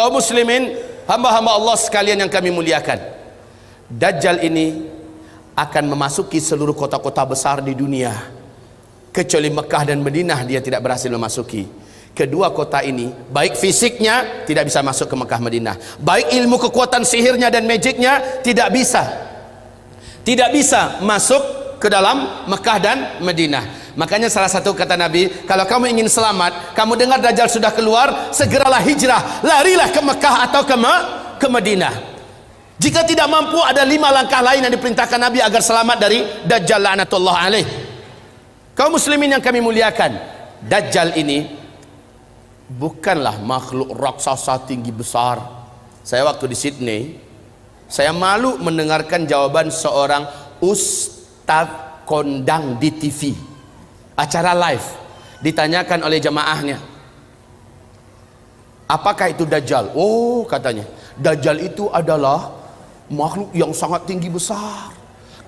Kaum muslimin, hamba-hamba Allah sekalian yang kami muliakan, Dajjal ini akan memasuki seluruh kota-kota besar di dunia, kecuali Mekah dan Madinah dia tidak berhasil memasuki. Kedua kota ini, baik fisiknya tidak bisa masuk ke Mekah Madinah, baik ilmu kekuatan sihirnya dan magicnya tidak bisa masuk ke dalam Mekah dan Madinah. Makanya salah satu kata Nabi, kalau kamu ingin selamat, kamu dengar Dajjal sudah keluar, segeralah hijrah, larilah ke Mekah atau ke Madinah. Jika tidak mampu, ada 5 langkah lain yang diperintahkan Nabi agar selamat dari Dajjal la'natullah alaih. Kaum muslimin yang kami muliakan, Dajjal ini bukanlah makhluk raksasa tinggi besar. Saya waktu di Sydney, saya malu mendengarkan jawaban seorang ustaz kondang di TV, acara live, ditanyakan oleh jamaahnya, apakah itu Dajjal? Oh, katanya, Dajjal itu adalah makhluk yang sangat tinggi besar.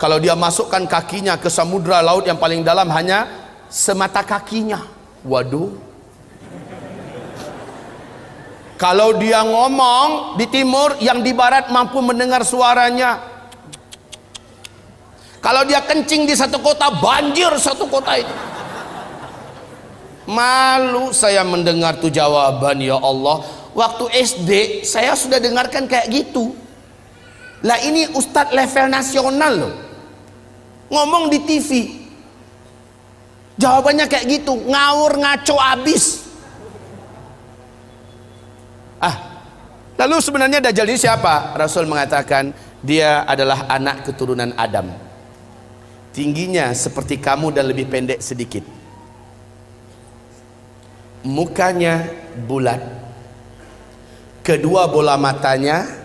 Kalau dia masukkan kakinya ke samudra laut yang paling dalam hanya semata kakinya. Waduh. Kalau dia ngomong di timur, yang di barat mampu mendengar suaranya. Kalau dia kencing di satu kota, banjir satu kota itu. Malu saya mendengar tuh jawaban, ya Allah. Waktu SD saya sudah dengarkan kayak gitu. Lah ini ustadz level nasional loh, ngomong di TV, jawabannya kayak gitu, ngawur ngaco abis. Lalu sebenarnya Dajjal ini siapa? Rasul mengatakan dia adalah anak keturunan Adam, tingginya seperti kamu dan lebih pendek sedikit, mukanya bulat, kedua bola matanya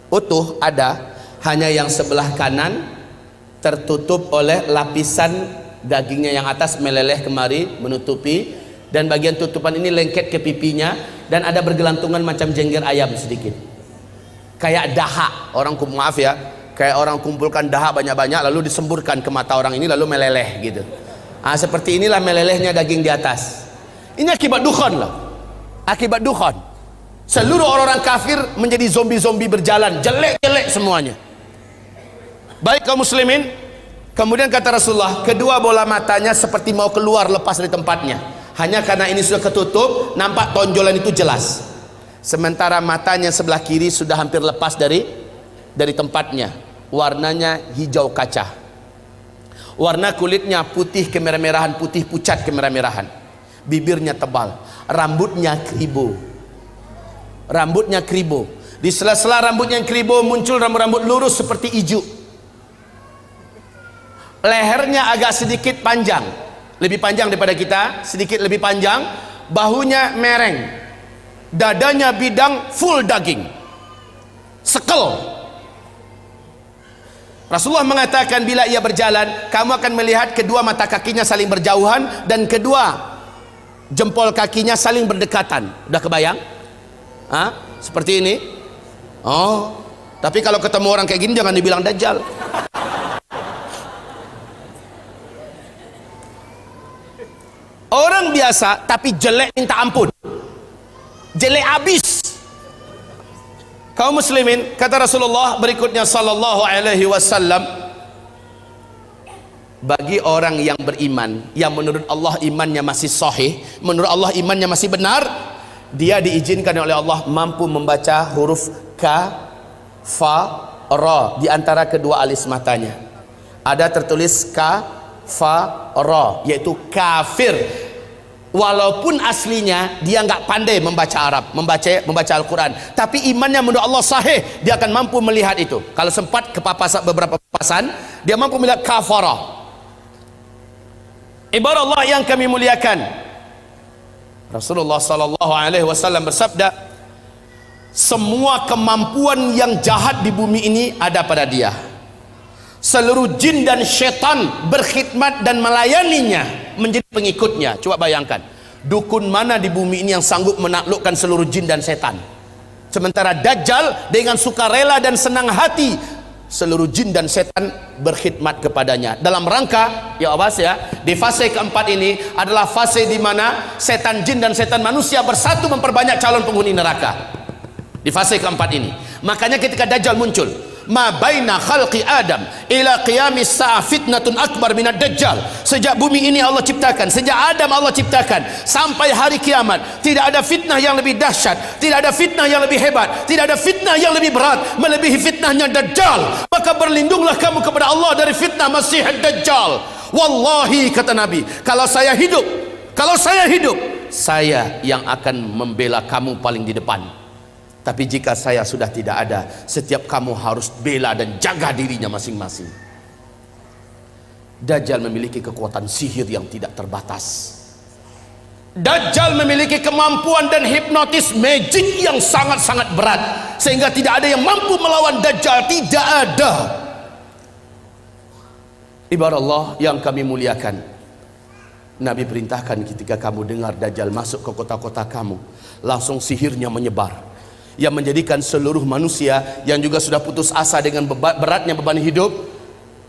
utuh ada, hanya yang sebelah kanan tertutup oleh lapisan dagingnya yang atas meleleh kemari menutupi, dan bagian tutupan ini lengket ke pipinya, dan ada bergelantungan macam jengger ayam sedikit, kayak dahak. Orang maaf ya, kayak orang kumpulkan dahak banyak-banyak lalu disemburkan ke mata orang ini lalu meleleh gitu. Seperti inilah melelehnya daging di atas. Ini akibat dukhan loh, akibat dukhan. Seluruh orang-orang kafir menjadi zombie-zombie berjalan, jelek-jelek semuanya. Baik kaum muslimin, kemudian kata Rasulullah, kedua bola matanya seperti mau keluar lepas dari tempatnya. Hanya karena ini sudah ketutup, nampak tonjolan itu jelas. Sementara matanya sebelah kiri sudah hampir lepas dari tempatnya. Warnanya hijau kaca. Warna kulitnya putih kemerah-merahan, putih pucat kemerah-merahan. Bibirnya tebal, rambutnya kribo. Rambutnya kribo. Di sela-sela rambutnya yang kribo muncul rambut-rambut lurus seperti ijuk. Lehernya agak sedikit panjang, lebih panjang daripada kita, sedikit lebih panjang. Bahunya mereng, dadanya bidang, full daging, sekel. Rasulullah mengatakan bila ia berjalan, kamu akan melihat kedua mata kakinya saling berjauhan dan kedua jempol kakinya saling berdekatan. Udah kebayang? Seperti ini. Oh, tapi kalau ketemu orang kayak gini jangan dibilang Dajjal. Orang biasa tapi jelek minta ampun, jelek abis. Kaum muslimin, kata Rasulullah berikutnya sallallahu alaihi wasallam, bagi orang yang beriman, yang menurut Allah imannya masih sahih, menurut Allah imannya masih benar, dia diizinkan oleh Allah mampu membaca huruf ka, fa, ra di antara kedua alis matanya. Ada tertulis ka, fa, ra, yaitu kafir. Walaupun aslinya dia nggak pandai membaca Arab, membaca Al-Quran, tapi imannya menurut Allah sahih, dia akan mampu melihat itu. Kalau sempat ke beberapa papasan, dia mampu melihat kafara. Ibarat Allah yang kami muliakan, Rasulullah sallallahu alaihi wasallam bersabda, semua kemampuan yang jahat di bumi ini ada pada dia. Seluruh jin dan syaitan berkhidmat dan melayaninya, menjadi pengikutnya. Coba bayangkan, dukun mana di bumi ini yang sanggup menaklukkan seluruh jin dan setan? Sementara Dajjal dengan sukarela dan senang hati seluruh jin dan setan berkhidmat kepadanya dalam rangka, ya awas ya, di fase keempat ini adalah fase di mana setan jin dan setan manusia bersatu memperbanyak calon penghuni neraka. Di fase keempat ini, makanya ketika Dajjal muncul, ma baina khalqi Adam ila qiyamis sa'a fitnatun akbar minad Dajjal. Sejak bumi ini Allah ciptakan, sejak Adam Allah ciptakan sampai hari kiamat, tidak ada fitnah yang lebih dahsyat, tidak ada fitnah yang lebih hebat, tidak ada fitnah yang lebih berat melebihi fitnahnya Dajjal. Maka berlindunglah kamu kepada Allah dari fitnah Masih Dajjal. Wallahi, kata Nabi, kalau saya hidup, saya yang akan membela kamu paling di depan. Tapi jika saya sudah tidak ada, setiap kamu harus bela dan jaga dirinya masing-masing. Dajjal memiliki kekuatan sihir yang tidak terbatas. Dajjal memiliki kemampuan dan hipnotis magic yang sangat-sangat berat, sehingga tidak ada yang mampu melawan Dajjal. Tidak ada. Ibarat Allah yang kami muliakan, Nabi perintahkan ketika kamu dengar Dajjal masuk ke kota-kota kamu, langsung sihirnya menyebar, yang menjadikan seluruh manusia yang juga sudah putus asa dengan beratnya beban hidup,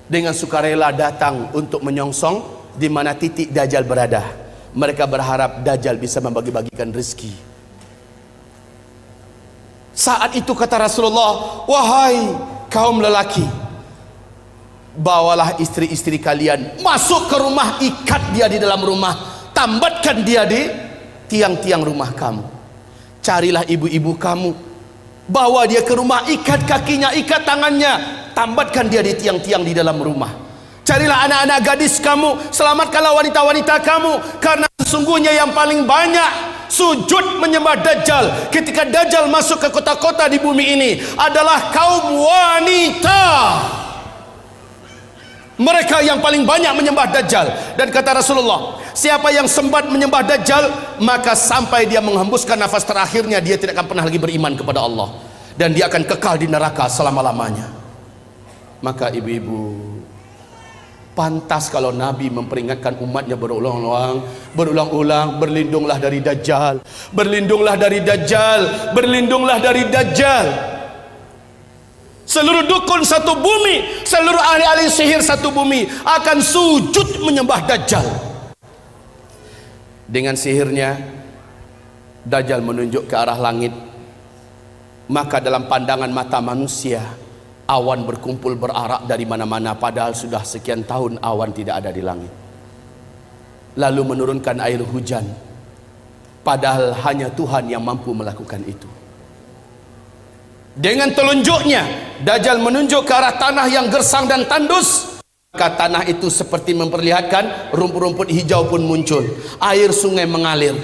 dengan sukarela datang untuk menyongsong di mana titik Dajjal berada. Mereka berharap Dajjal bisa membagi-bagikan rezeki. Saat itu kata Rasulullah, wahai kaum lelaki, bawalah istri-istri kalian masuk ke rumah, ikat dia di dalam rumah, tambatkan dia di tiang-tiang rumah kamu. Carilah ibu-ibu kamu, bawa dia ke rumah, ikat kakinya, ikat tangannya, tambatkan dia di tiang-tiang di dalam rumah. Carilah anak-anak gadis kamu, selamatkanlah wanita-wanita kamu, karena sesungguhnya yang paling banyak sujud menyembah Dajjal ketika Dajjal masuk ke kota-kota di bumi ini adalah kaum wanita. Mereka yang paling banyak menyembah Dajjal. Dan kata Rasulullah, siapa yang sempat menyembah Dajjal, maka sampai dia menghembuskan nafas terakhirnya, dia tidak akan pernah lagi beriman kepada Allah, dan dia akan kekal di neraka selama-lamanya. Maka ibu-ibu, pantas kalau Nabi memperingatkan umatnya berulang-ulang, berlindunglah dari Dajjal, berlindunglah dari Dajjal, berlindunglah dari Dajjal. Seluruh dukun satu bumi, seluruh ahli-ahli sihir satu bumi akan sujud menyembah Dajjal. Dengan sihirnya, Dajjal menunjuk ke arah langit. Maka dalam pandangan mata manusia, awan berkumpul berarak dari mana-mana, padahal sudah sekian tahun awan tidak ada di langit. Lalu menurunkan air hujan, padahal hanya Tuhan yang mampu melakukan itu. Dengan telunjuknya, Dajjal menunjuk ke arah tanah yang gersang dan tandus, maka tanah itu seperti memperlihatkan rumput-rumput hijau pun muncul, air sungai mengalir.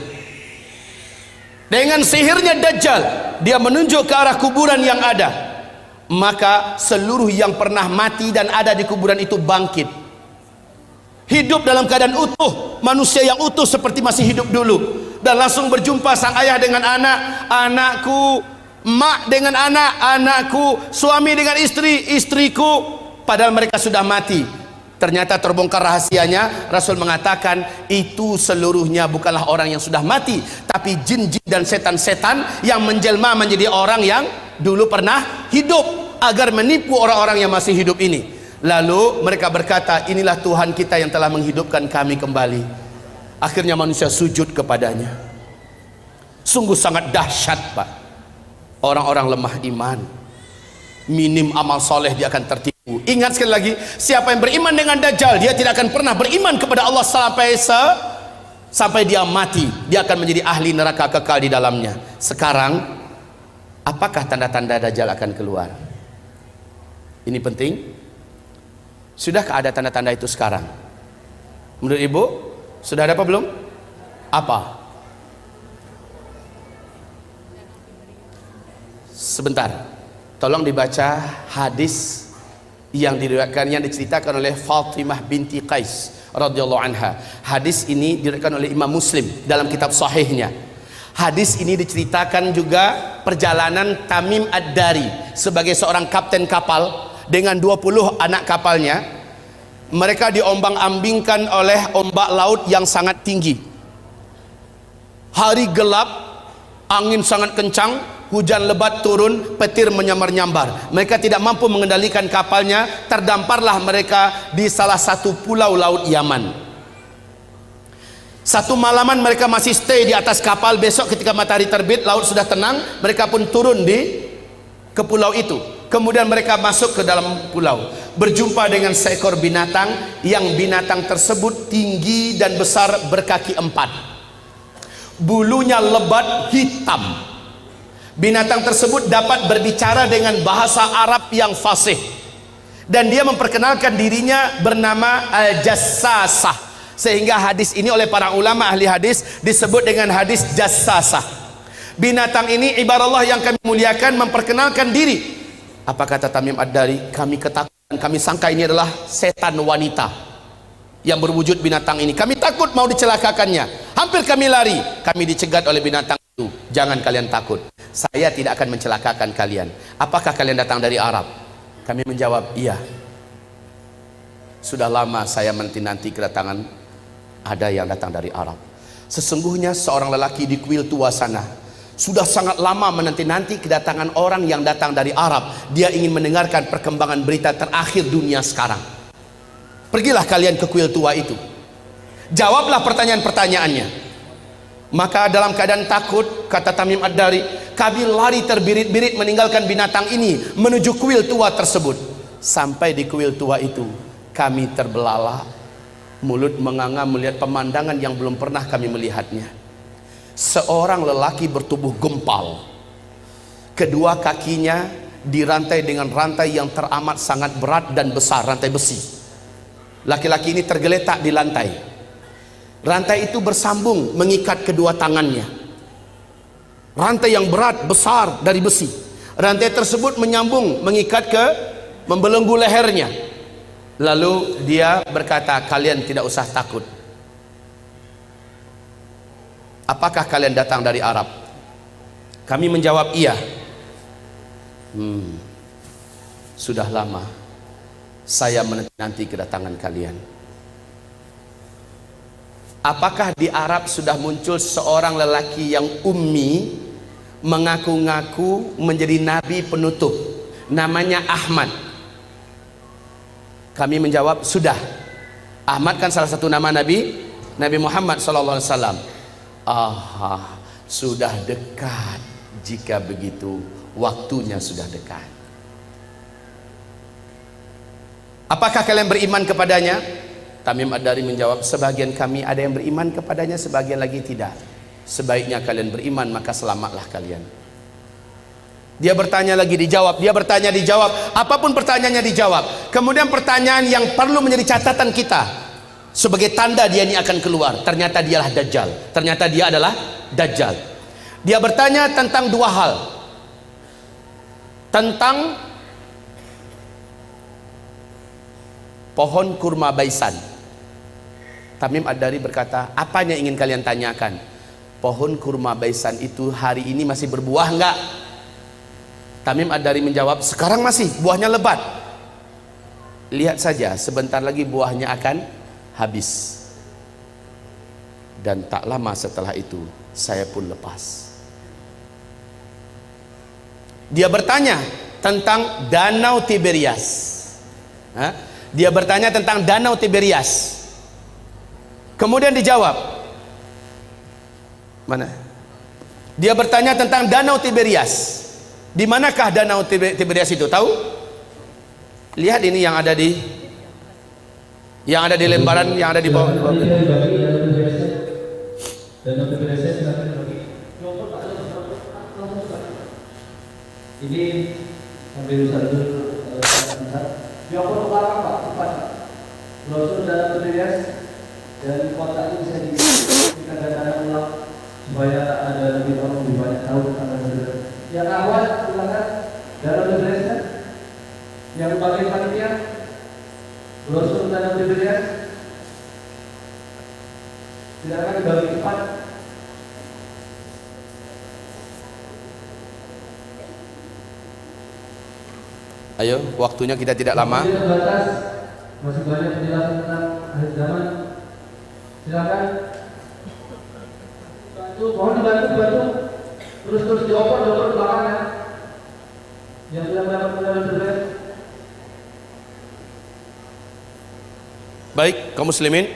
Dengan sihirnya Dajjal, dia menunjuk ke arah kuburan yang ada, maka seluruh yang pernah mati dan ada di kuburan itu bangkit, hidup dalam keadaan utuh, manusia yang utuh seperti masih hidup dulu, dan langsung berjumpa sang ayah dengan anak, anakku, mak dengan anak, anakku, suami dengan istri, istriku, padahal mereka sudah mati. Ternyata terbongkar rahasianya. Rasul mengatakan itu seluruhnya bukanlah orang yang sudah mati, tapi jin-jin dan setan-setan yang menjelma menjadi orang yang dulu pernah hidup, agar menipu orang-orang yang masih hidup ini. Lalu mereka berkata, inilah Tuhan kita yang telah menghidupkan kami kembali. Akhirnya manusia sujud kepadanya. Sungguh sangat dahsyat, Pak. Orang-orang lemah iman, minim amal soleh, dia akan tertipu. Ingat sekali lagi, siapa yang beriman dengan Dajjal, dia tidak akan pernah beriman kepada Allah sampai dia mati. Dia akan menjadi ahli neraka kekal di dalamnya. Sekarang, apakah tanda-tanda Dajjal akan keluar? Ini penting. Sudahkah ada tanda-tanda itu sekarang? Menurut ibu, sudah ada apa belum? Apa? Sebentar, tolong dibaca hadis yang diriwayatkan, yang diceritakan oleh Fatimah binti Qais radhiyallahu anha. Hadis ini diriwayatkan oleh Imam Muslim dalam kitab sahihnya. Hadis ini diceritakan juga perjalanan Tamim Ad-Dari sebagai seorang kapten kapal dengan 20 anak kapalnya. Mereka diombang-ambingkan oleh ombak laut yang sangat tinggi. Hari gelap, angin sangat kencang, hujan lebat turun, petir menyambar-nyambar. Mereka tidak mampu mengendalikan kapalnya, terdamparlah mereka di salah satu pulau laut Yaman. Satu malaman mereka masih stay di atas kapal. Besok ketika matahari terbit, laut sudah tenang, mereka pun turun ke pulau itu. Kemudian mereka masuk ke dalam pulau, berjumpa dengan seekor binatang, yang binatang tersebut tinggi dan besar, berkaki 4, bulunya lebat hitam. Binatang tersebut dapat berbicara dengan bahasa Arab yang fasih, dan dia memperkenalkan dirinya bernama Al-Jassasah, sehingga hadis ini oleh para ulama ahli hadis disebut dengan hadis Jassasah. Binatang ini ibarat Allah yang kami muliakan memperkenalkan diri. Apa kata Tamim Ad-Dari? Kami ketakutan, kami sangka ini adalah setan wanita yang berwujud binatang ini. Kami takut mau dicelakakannya. Hampir kami lari. Kami dicegat oleh binatang itu. Jangan kalian takut. Saya tidak akan mencelakakan kalian. Apakah kalian datang dari Arab? Kami menjawab, iya. Sudah lama saya menanti kedatangan ada yang datang dari Arab. Sesungguhnya seorang lelaki di kuil tua sana sudah sangat lama menanti-nanti kedatangan orang yang datang dari Arab. Dia ingin mendengarkan perkembangan berita terakhir dunia sekarang. Pergilah kalian ke kuil tua itu, jawablah pertanyaan-pertanyaannya. Maka dalam keadaan takut, kata Tamim Ad-Dari, kami lari terbirit-birit meninggalkan binatang ini menuju kuil tua tersebut. Sampai di kuil tua itu, kami terbelalak, mulut menganga melihat pemandangan yang belum pernah kami melihatnya. Seorang lelaki bertubuh gempal, kedua kakinya dirantai dengan rantai yang teramat sangat berat dan besar, rantai besi. Laki-laki ini tergeletak di lantai. Rantai itu bersambung mengikat kedua tangannya. Rantai yang berat besar dari besi. Rantai tersebut menyambung mengikat ke membelenggu lehernya. Lalu dia berkata, kalian tidak usah takut. Apakah kalian datang dari Arab? Kami menjawab iya. Sudah lama saya menanti kedatangan kalian. Apakah di Arab sudah muncul seorang lelaki yang ummi, mengaku-ngaku menjadi nabi penutup, namanya Ahmad? Kami menjawab sudah. Ahmad kan salah satu nama Nabi Muhammad SAW. Sudah dekat. Jika begitu, waktunya sudah dekat. Apakah kalian beriman kepadanya? Tamim Ad-Dari menjawab, sebagian kami ada yang beriman kepadanya, sebagian lagi tidak. Sebaiknya kalian beriman, maka selamatlah kalian. Dia bertanya lagi, dijawab. Dia bertanya, dijawab. Apapun pertanyaannya dijawab. Kemudian pertanyaan yang perlu menjadi catatan kita, sebagai tanda dia ini akan keluar, ternyata dialah Dajjal. Ternyata dia adalah Dajjal. Dia bertanya tentang dua hal. Tentang pohon kurma baisan. Tamim Ad-Dari berkata, apa yang ingin kalian tanyakan? Pohon kurma baisan itu hari ini masih berbuah enggak? Tamim Ad-Dari menjawab, sekarang masih, buahnya lebat. Lihat saja, sebentar lagi buahnya akan habis. Dan tak lama setelah itu saya pun lepas. Dia bertanya tentang Danau Tiberias. Dia bertanya tentang Danau Tiberias. Kemudian dijawab. Mana? Dia bertanya tentang Danau Tiberias. Di manakah Danau Tiberias itu? Tahu? Lihat ini yang ada di lembaran yang ada di bawah. Ini sambil satu Joko Utara Pak, cepat. Brosur dalam Tiberias dan kota ini bisa dikatakan ulang supaya ada lebih orang lebih banyak tahu tentang Tiberias. Yang awal silakan dalam Tiberias, yang bagian panitia brosur dalam Tiberias silakan dibagi cepat. Ayo, waktunya kita tidak lama. Masih banyak penjelasan tentang akhir zaman. Silakan. Bantu, mohon dibantu. Terus dioper ke belakangnya. Yang sudah mendapat medali berlian. Baik, kaum muslimin,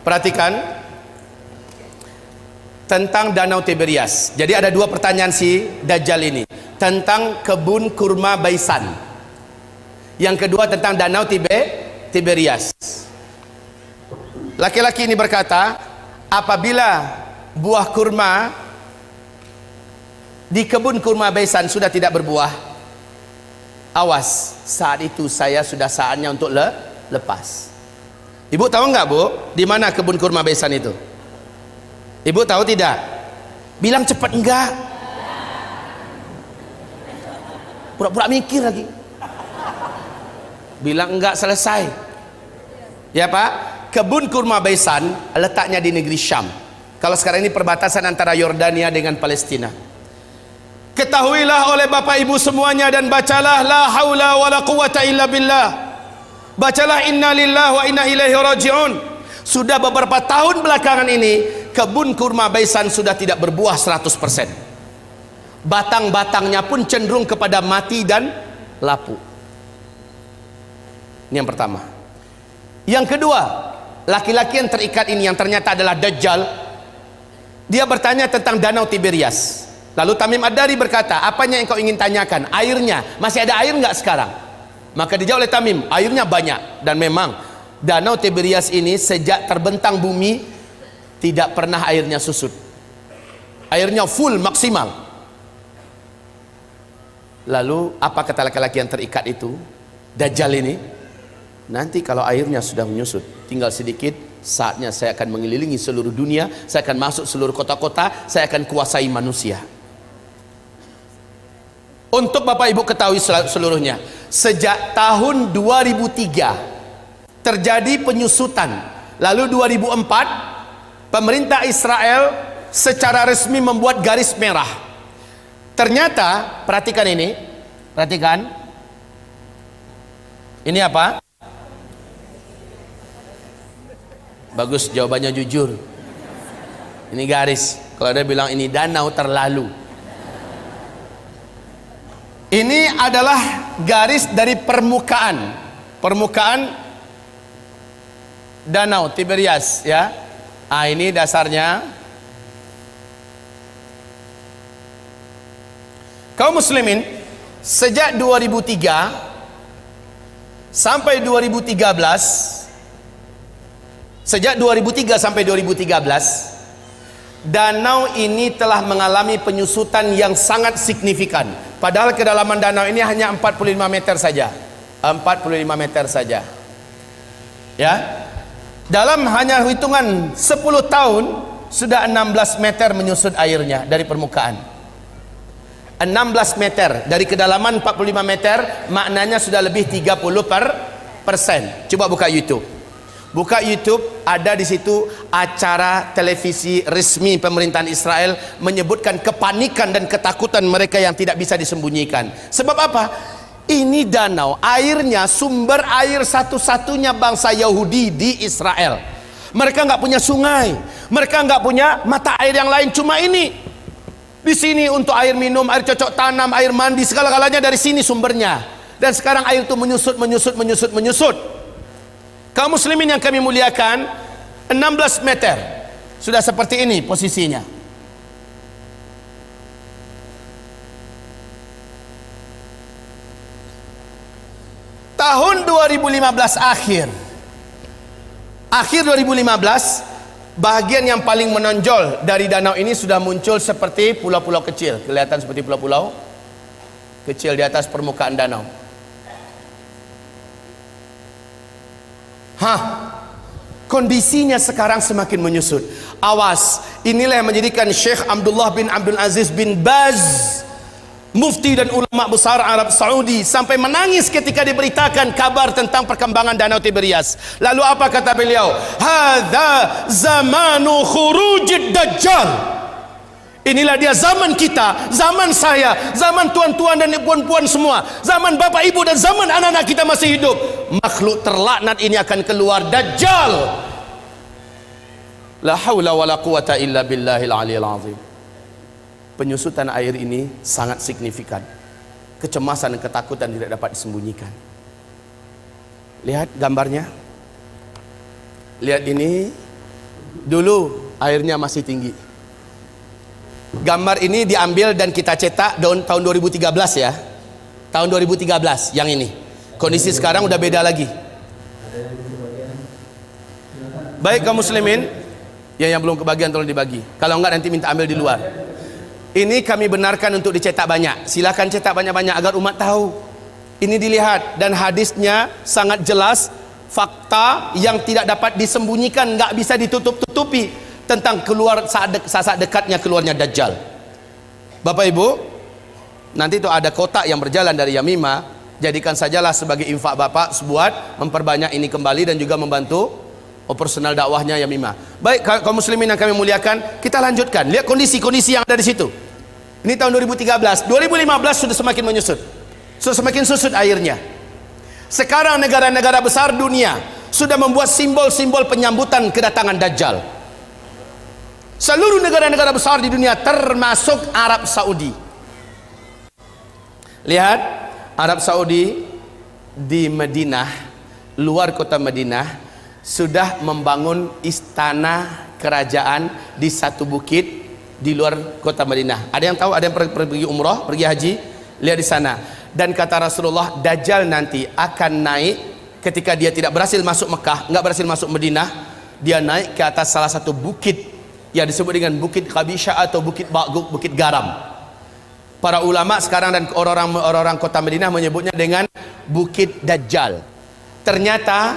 perhatikan tentang Danau Tiberias. Jadi ada dua pertanyaan si Dajjal ini tentang kebun kurma Baisan. Yang kedua tentang Danau Tiberias. Laki-laki ini berkata, apabila buah kurma di kebun kurma Baisan sudah tidak berbuah, awas, saat itu saya sudah saatnya untuk lepas. Ibu tahu nggak, Bu, di mana kebun kurma Baisan itu? Ibu tahu tidak? Bilang cepat enggak. Pura-pura mikir lagi. Bilang enggak selesai. Ya Pak, kebun kurma Baisan letaknya di negeri Syam. Kalau sekarang ini perbatasan antara Yordania dengan Palestina. Ketahuilah oleh Bapak Ibu semuanya dan bacalah la haula wala quwata illa billah. Bacalah inna lillahi wa inna ilaihi raji'un. Sudah beberapa tahun belakangan ini kebun kurma Baisan sudah tidak berbuah 100%. Batang-batangnya pun cenderung kepada mati dan lapuk. Ini yang pertama. Yang kedua, laki-laki yang terikat ini yang ternyata adalah Dajjal. Dia bertanya tentang Danau Tiberias. Lalu Tamim Ad-Dari berkata, apanya yang kau ingin tanyakan? Airnya, masih ada air nggak sekarang? Maka dijawab oleh Tamim, airnya banyak. Dan memang Danau Tiberias ini sejak terbentang bumi tidak pernah airnya susut. Airnya full maksimal. Lalu apa kata laki-laki yang terikat itu? Dajjal ini, nanti kalau airnya sudah menyusut, tinggal sedikit, saatnya saya akan mengelilingi seluruh dunia, saya akan masuk seluruh kota-kota, saya akan kuasai manusia. Untuk Bapak Ibu ketahui seluruhnya, sejak tahun 2003 terjadi penyusutan. Lalu 2004 pemerintah Israel secara resmi membuat garis merah. Ternyata, perhatikan ini, perhatikan. Ini apa? Bagus, jawabannya jujur. Ini garis. Kalau dia bilang ini danau, terlalu. Ini adalah garis dari permukaan Danau Tiberias, ya. Ini dasarnya. Kaum muslimin, sejak 2003 sampai 2013, sejak 2003 sampai 2013, danau ini telah mengalami penyusutan yang sangat signifikan. Padahal kedalaman danau ini hanya 45 meter saja. 45 meter saja. Ya. Dalam hanya hitungan 10 tahun sudah 16 meter menyusut airnya dari permukaan. 16 meter dari kedalaman 45 meter, maknanya sudah lebih 30%. Coba buka YouTube. Buka YouTube, ada di situ acara televisi resmi pemerintahan Israel menyebutkan kepanikan dan ketakutan mereka yang tidak bisa disembunyikan. Sebab apa? Ini danau, airnya sumber air satu-satunya bangsa Yahudi di Israel. Mereka nggak punya sungai, mereka nggak punya mata air yang lain, cuma ini. Di sini untuk air minum, air cocok tanam, air mandi, segala-galanya dari sini sumbernya. Dan sekarang air itu menyusut. Kaum muslimin yang kami muliakan, 16 meter sudah seperti ini posisinya. Tahun 2015 akhir 2015, bahagian yang paling menonjol dari danau ini sudah muncul seperti pulau-pulau kecil. Kelihatan seperti pulau-pulau kecil di atas permukaan danau. Kondisinya sekarang semakin menyusut. Awas, inilah yang menjadikan Syekh Abdullah bin Abdul Aziz bin Baz, mufti dan ulama besar Arab Saudi, sampai menangis ketika diberitakan kabar tentang perkembangan Danau Tiberias. Lalu apa kata beliau? Hadza zamanu khurujid dajjal. Inilah dia zaman kita, zaman saya, zaman tuan-tuan dan puan-puan semua, zaman bapak ibu dan zaman anak-anak kita masih hidup. Makhluk terlaknat ini akan keluar, Dajjal. La haula wala quwata illa billahil aliyil azim. penyusutan air ini sangat signifikan. Kecemasan dan ketakutan tidak dapat disembunyikan. Lihat gambarnya. Lihat ini. Dulu airnya masih tinggi. Gambar ini diambil dan kita cetak tahun 2013 ya. Tahun 2013 yang ini. Kondisi sekarang udah beda lagi. Baik kaum muslimin, yang belum kebagian tolong dibagi. Kalau enggak nanti minta ambil di luar. Ini kami benarkan untuk dicetak banyak. Silakan cetak banyak-banyak agar umat tahu. Ini dilihat dan hadisnya sangat jelas, fakta yang tidak dapat disembunyikan, enggak bisa ditutup-tutupi tentang keluar saat dekatnya keluarnya Dajjal. Bapak Ibu, nanti itu ada kotak yang berjalan dari Yamimah, jadikan sajalah sebagai infak Bapak sebuat memperbanyak ini kembali dan juga membantu operasional dakwahnya Yamimah. Baik kaum muslimin yang kami muliakan, kita lanjutkan. Lihat kondisi-kondisi yang ada di situ. Ini tahun 2013, 2015 sudah semakin menyusut. Sudah semakin susut airnya. Sekarang negara-negara besar dunia sudah membuat simbol-simbol penyambutan kedatangan Dajjal. Seluruh negara-negara besar di dunia termasuk Arab Saudi. Lihat, Arab Saudi di Madinah, luar kota Madinah, sudah membangun istana kerajaan di satu bukit di luar kota Madinah. Ada yang tahu? Ada yang pergi umrah, pergi haji? Lihat di sana. Dan kata Rasulullah, Dajjal nanti akan naik ketika dia tidak berhasil masuk Mekah, enggak berhasil masuk Madinah, dia naik ke atas salah satu bukit yang disebut dengan Bukit Khabisha atau Bukit Ba'guk, Bukit Garam. Para ulama sekarang dan orang-orang kota Madinah menyebutnya dengan Bukit Dajjal. Ternyata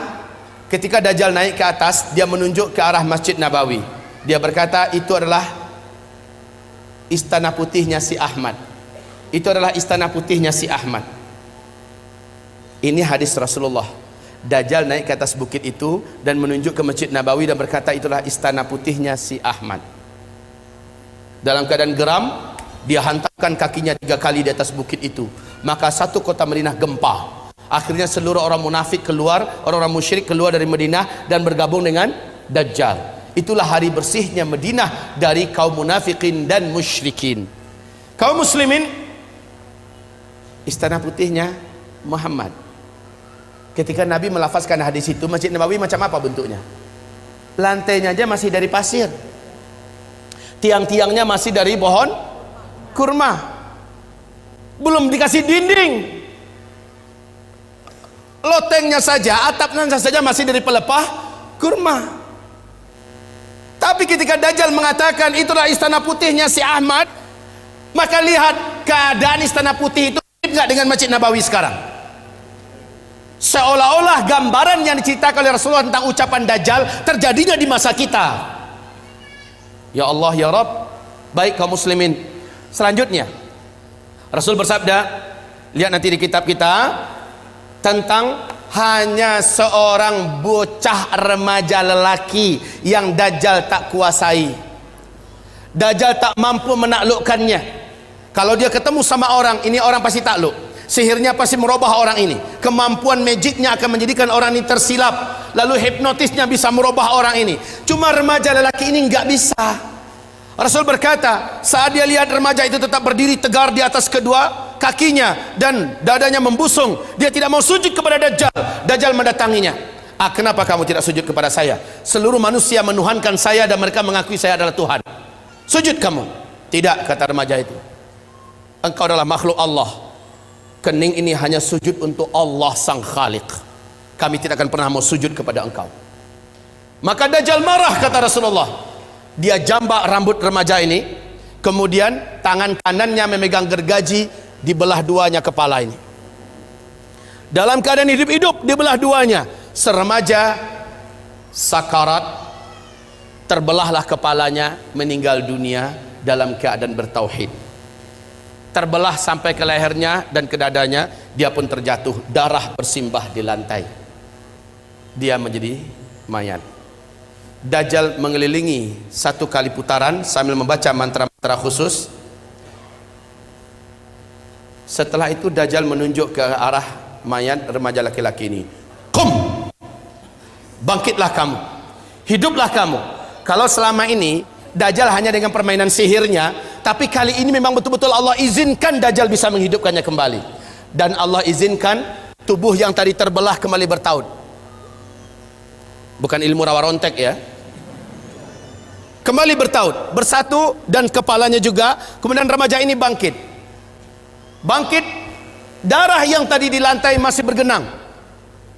ketika Dajjal naik ke atas, dia menunjuk ke arah Masjid Nabawi. Dia berkata, itu adalah istana putihnya si Ahmad. Itu adalah istana putihnya si Ahmad. Ini hadis Rasulullah. Dajjal naik ke atas bukit itu dan menunjuk ke Masjid Nabawi dan berkata, itulah istana putihnya si Ahmad. Dalam keadaan geram, dia hantarkan kakinya 3 kali di atas bukit itu. Maka satu kota Madinah gempa. Akhirnya seluruh orang munafik keluar, orang-orang musyrik keluar dari Madinah dan bergabung dengan Dajjal. Itulah hari bersihnya Madinah dari kaum munafikin dan musyrikin. Kaum muslimin, istana putihnya Muhammad. Ketika Nabi melafazkan hadis itu, Masjid Nabawi macam apa bentuknya? Lantainya aja masih dari pasir, tiang-tiangnya masih dari pohon kurma, belum dikasih dinding. Lotengnya saja, atapnya saja masih dari pelepah kurma. Tapi ketika Dajjal mengatakan itulah istana putihnya si Ahmad, maka lihat keadaan istana putih itu enggak dengan Masjid Nabawi sekarang. Seolah-olah gambaran yang diceritakan oleh Rasulullah tentang ucapan Dajjal terjadinya di masa kita. Ya Allah ya Rabb. Baik kaum muslimin, selanjutnya Rasul bersabda, lihat nanti di kitab kita, tentang hanya seorang bocah remaja lelaki yang Dajjal tak kuasai. Dajjal tak mampu menaklukkannya. Kalau dia ketemu sama orang, ini orang pasti takluk. Sihirnya pasti merubah orang ini. Kemampuan magicnya akan menjadikan orang ini tersilap. Lalu hipnotisnya bisa merubah orang ini. Cuma remaja lelaki ini nggak bisa. Rasul berkata, saat dia lihat remaja itu tetap berdiri tegar di atas kedua kakinya dan dadanya membusung, dia tidak mau sujud kepada Dajjal. Dajjal mendatanginya. Kenapa kamu tidak sujud kepada saya? Seluruh manusia menuhankan saya dan mereka mengakui saya adalah Tuhan. Sujud kamu. Tidak, kata remaja itu. Engkau adalah makhluk Allah. Kening ini hanya sujud untuk Allah sang Khaliq. Kami tidak akan pernah mau sujud kepada engkau. Maka Dajjal marah, kata Rasulullah. Dia jambak rambut remaja ini, kemudian tangan kanannya memegang gergaji, dibelah duanya kepala ini. Dalam keadaan hidup-hidup dibelah duanya. Seremaja sakarat, terbelahlah kepalanya, meninggal dunia dalam keadaan bertauhid. Terbelah sampai ke lehernya dan ke dadanya, dia pun terjatuh, darah bersimbah di lantai. Dia menjadi mayat. Dajjal mengelilingi 1 kali putaran sambil membaca mantra-mantra khusus. Setelah itu Dajjal menunjuk ke arah mayat remaja laki-laki ini. Qum, bangkitlah kamu, hiduplah kamu. Kalau selama ini Dajjal hanya dengan permainan sihirnya Tapi kali ini memang betul-betul Allah izinkan Dajjal bisa menghidupkannya kembali. Dan Allah izinkan tubuh yang tadi terbelah kembali bertaut. Bukan ilmu rawa rontek ya. Kembali bertaut, bersatu, dan kepalanya juga. Kemudian remaja ini bangkit. Bangkit, darah yang tadi di lantai masih bergenang.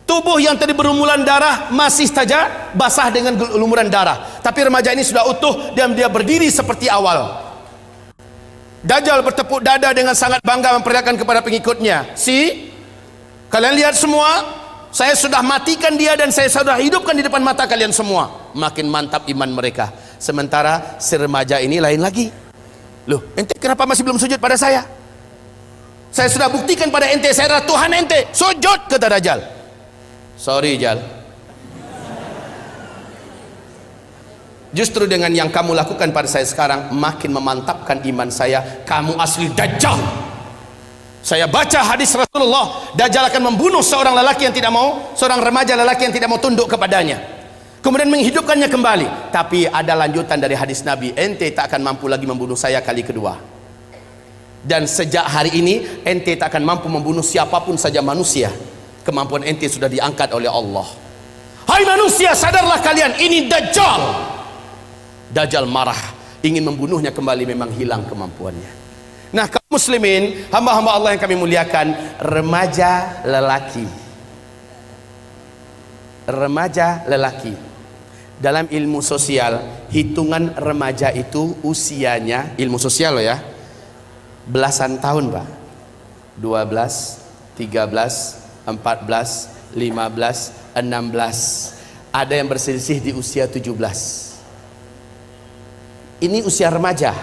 Tubuh yang tadi berlumuran darah masih saja basah dengan lumuran darah. Tapi remaja ini sudah utuh dan dia berdiri seperti awal. Dajjal bertepuk dada dengan sangat bangga memperlihatkan kepada pengikutnya, kalian lihat semua, saya sudah matikan dia dan saya sudah hidupkan di depan mata kalian semua. Makin mantap iman mereka. Sementara si remaja ini lain lagi. Loh, ente kenapa masih belum sujud pada saya? Saya sudah buktikan pada ente, saya adalah Tuhan ente. Sujud, kata Dajjal. Sorry Jal, justru dengan yang kamu lakukan pada saya sekarang makin memantapkan iman saya. Kamu asli Dajjal. Saya baca hadis Rasulullah, Dajjal akan membunuh seorang lelaki yang tidak mau, seorang remaja lelaki yang tidak mau tunduk kepadanya, kemudian menghidupkannya kembali. Tapi ada lanjutan dari hadis Nabi, ente tak akan mampu lagi membunuh saya kali kedua. Dan sejak hari ini ente tak akan mampu membunuh siapapun saja manusia. Kemampuan ente sudah diangkat oleh Allah. Hai manusia, sadarlah kalian, ini Dajjal. Dajjal marah, ingin membunuhnya kembali, memang hilang kemampuannya. Nah, kaum muslimin, hamba-hamba Allah yang kami muliakan, remaja lelaki. Remaja lelaki. Dalam ilmu sosial, hitungan remaja itu usianya, ilmu sosial loh ya, belasan tahun Pak. 12, 13, 14, 15, 16. Ada yang berselisih di usia 17. Ini usia remaja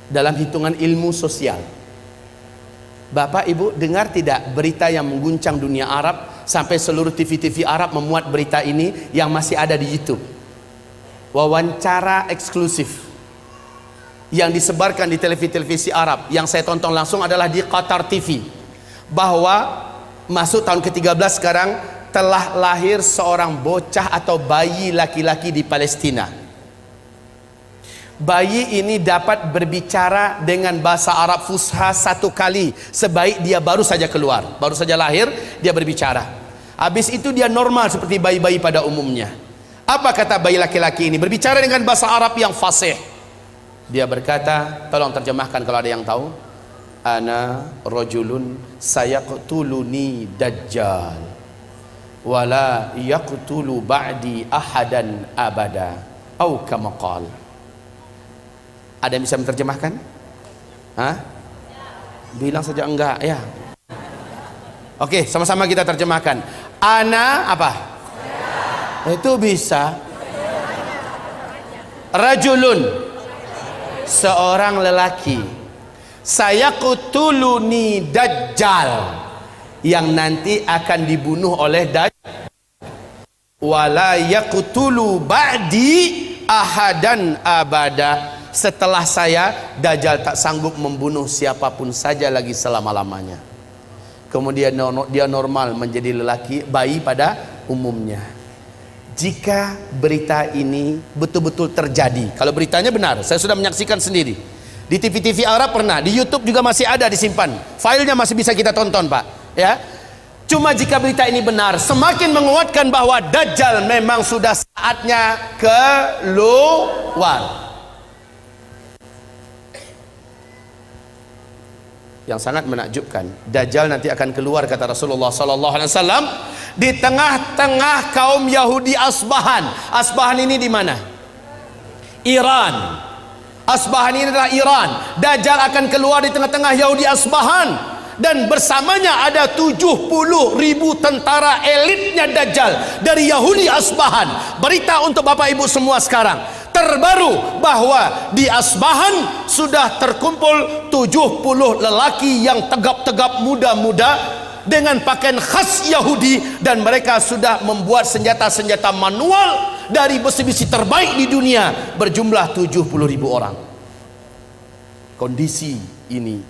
dalam hitungan ilmu sosial. Bapak Ibu dengar tidak berita yang mengguncang dunia Arab, sampai seluruh TV-TV Arab memuat berita ini yang masih ada di YouTube. Wawancara eksklusif yang disebarkan di televisi-televisi Arab, yang saya tonton langsung adalah di Qatar TV, bahwa masuk tahun ke-13 sekarang telah lahir seorang bocah atau bayi laki-laki di Palestina. Bayi ini dapat berbicara dengan bahasa Arab Fusha 1 kali sebaik dia baru saja keluar, baru saja lahir dia berbicara. Habis itu dia normal seperti bayi-bayi pada umumnya. Apa kata bayi laki-laki ini? Berbicara dengan bahasa Arab yang fasih. Dia berkata, tolong terjemahkan kalau ada yang tahu. Ana rajulun sayaqtuluni Dajjal wala yaqtulu ba'di ahadan abada au kama qala. Ada yang bisa menerjemahkan? Hah? Bilang saja enggak ya. Oke, sama-sama kita terjemahkan. Ana apa? Itu bisa. Rajulun, seorang lelaki, sayaqtuluni Dajjal, yang nanti akan dibunuh oleh Dajjal, wala yaqtulu ba'di ahadan abada, setelah saya Dajjal tak sanggup membunuh siapapun saja lagi selama-lamanya. Kemudian dia normal menjadi lelaki, bayi pada umumnya. Jika berita ini betul-betul terjadi, kalau beritanya benar, saya sudah menyaksikan sendiri di TV-TV Arab, pernah di YouTube juga masih ada disimpan, filenya masih bisa kita tonton Pak ya. Cuma jika berita ini benar, semakin menguatkan bahwa Dajjal memang sudah saatnya keluar. Yang sangat menakjubkan, Dajjal nanti akan keluar, kata Rasulullah SAW, di tengah-tengah kaum Yahudi Asbahan. Asbahan ini di mana? Iran. Asbahan ini adalah Iran. Dajjal akan keluar di tengah-tengah Yahudi Asbahan, dan bersamanya ada 70.000 tentara elitnya Dajjal dari Yahudi Asbahan. Berita untuk Bapak Ibu semua sekarang terbaru bahwa di Asbahan sudah terkumpul 70 lelaki yang tegap-tegap, muda-muda, dengan pakaian khas Yahudi, dan mereka sudah membuat senjata-senjata manual dari besi-besi terbaik di dunia berjumlah 70.000 orang. Kondisi ini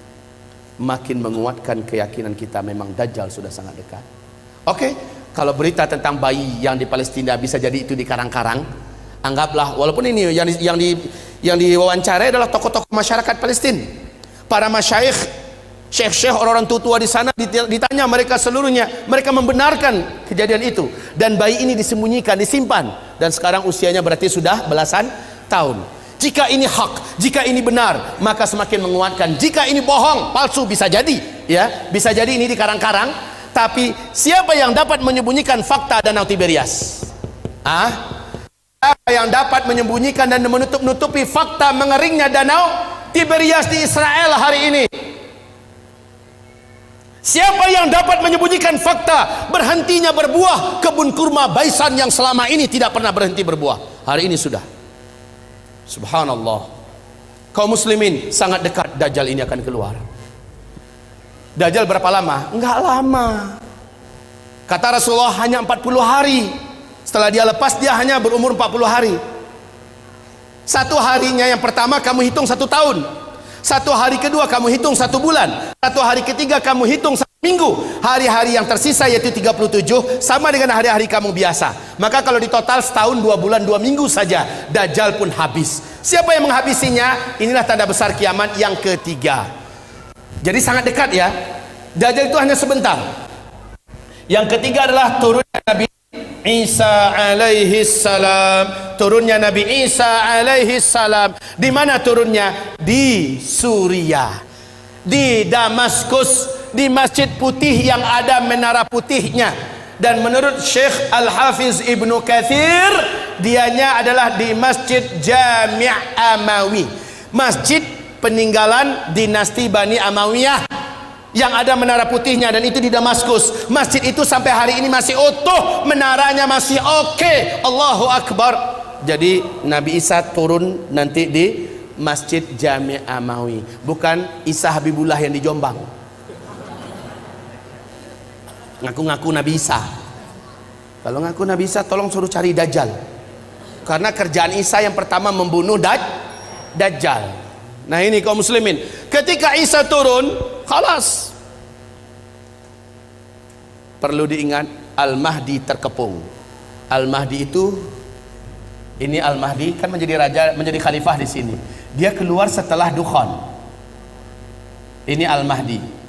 makin menguatkan keyakinan kita memang Dajjal sudah sangat dekat. Oke, kalau berita tentang bayi yang di Palestina bisa jadi itu di karang-karang, anggaplah, walaupun ini Yang diwawancarai adalah tokoh-tokoh masyarakat Palestina, para masyayikh, syekh-syekh, orang-orang tua di sana. Ditanya mereka seluruhnya, mereka membenarkan kejadian itu, dan bayi ini disembunyikan, disimpan, dan sekarang usianya berarti sudah belasan tahun. Jika ini hak, jika ini benar, maka semakin menguatkan. Jika ini bohong, palsu, bisa jadi, ya, bisa jadi ini dikarang-karang. Tapi siapa yang dapat menyembunyikan fakta Danau Tiberias? Siapa yang dapat menyembunyikan dan menutupi fakta mengeringnya Danau Tiberias di Israel hari ini? Siapa yang dapat menyembunyikan fakta berhentinya berbuah kebun kurma Baisan yang selama ini tidak pernah berhenti berbuah? Hari ini sudah. Subhanallah. Kaum muslimin, sangat dekat Dajjal ini akan keluar. Dajjal berapa lama? Enggak lama. Kata Rasulullah hanya 40 hari. Setelah dia lepas, dia hanya berumur 40 hari. Satu harinya yang pertama kamu hitung 1 tahun. Satu hari kedua kamu hitung 1 bulan. Satu hari ketiga kamu hitung 1 minggu. Hari-hari yang tersisa yaitu 37 sama dengan hari-hari kamu biasa. Maka kalau ditotal setahun 2 bulan 2 minggu saja, Dajjal pun habis. Siapa yang menghabisinya? Inilah tanda besar kiamat yang ketiga. Jadi sangat dekat, ya. Dajjal itu hanya sebentar. Yang ketiga adalah turunnya Nabi Isa alaihi salam. Turunnya Nabi Isa alaihi salam. Di mana turunnya? Di Suriah, di Damaskus, di Masjid Putih yang ada menara putihnya. Dan menurut Syekh Al-Hafiz Ibnu Katsir, dianya adalah di Masjid Jami' Amawi, masjid peninggalan dinasti Bani Amawiyah yang ada menara putihnya, dan itu di Damaskus. Masjid itu sampai hari ini masih utuh, menaranya masih oke. Allahu Akbar. Jadi Nabi Isa turun nanti di Masjid Jami' Amawi, bukan Isa Habibullah yang di Jombang. Ngaku-ngaku Nabi Isa. Kalau ngaku Nabi Isa, tolong suruh cari Dajjal, karena kerjaan Isa yang pertama membunuh Dajjal. Nah ini kaum muslimin, ketika Isa turun, khalas. Perlu diingat, Al-Mahdi terkepung. Al-Mahdi itu, ini Al-Mahdi kan menjadi raja, menjadi khalifah di sini. Dia keluar setelah Dukhan. Ini Al-Mahdi.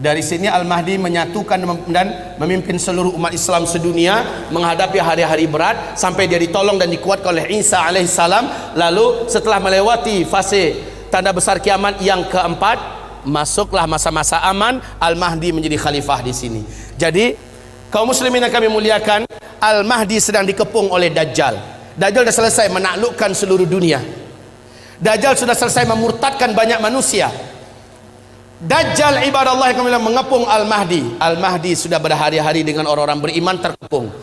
Dari sini Al-Mahdi menyatukan dan memimpin seluruh umat Islam sedunia menghadapi hari-hari berat sampai dia ditolong dan dikuatkan oleh Isa alaihissalam. Lalu setelah melewati fase tanda besar kiamat yang keempat, masuklah masa-masa aman. Al-Mahdi menjadi khalifah di sini. Jadi kaum muslimin yang kami muliakan, Al-Mahdi sedang dikepung oleh Dajjal. Dajjal sudah selesai menaklukkan seluruh dunia. Dajjal sudah selesai memurtadkan banyak manusia. Dajjal ibadallah yang mengepung Al-Mahdi. Al-Mahdi sudah berhari-hari dengan orang-orang beriman terkepung.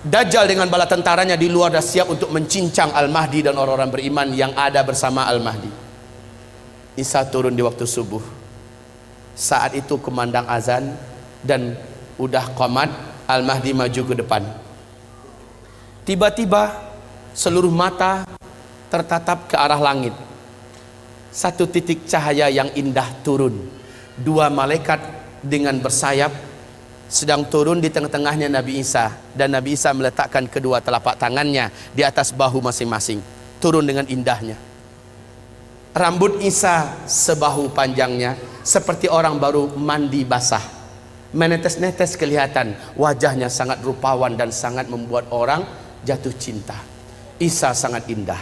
Dajjal dengan bala tentaranya di luar dah siap untuk mencincang Al-Mahdi dan orang-orang beriman yang ada bersama Al-Mahdi. Isa turun di waktu subuh. Saat itu kumandang azan dan udah qomat. Al-Mahdi maju ke depan. Tiba-tiba seluruh mata tertatap ke arah langit. Satu titik cahaya yang indah turun. 2 malaikat dengan bersayap sedang turun di tengah-tengahnya Nabi Isa, dan Nabi Isa meletakkan kedua telapak tangannya di atas bahu masing-masing. Turun dengan indahnya. Rambut Isa sebahu panjangnya, seperti orang baru mandi basah. Menetes-netes kelihatan, wajahnya sangat rupawan dan sangat membuat orang jatuh cinta. Isa sangat indah.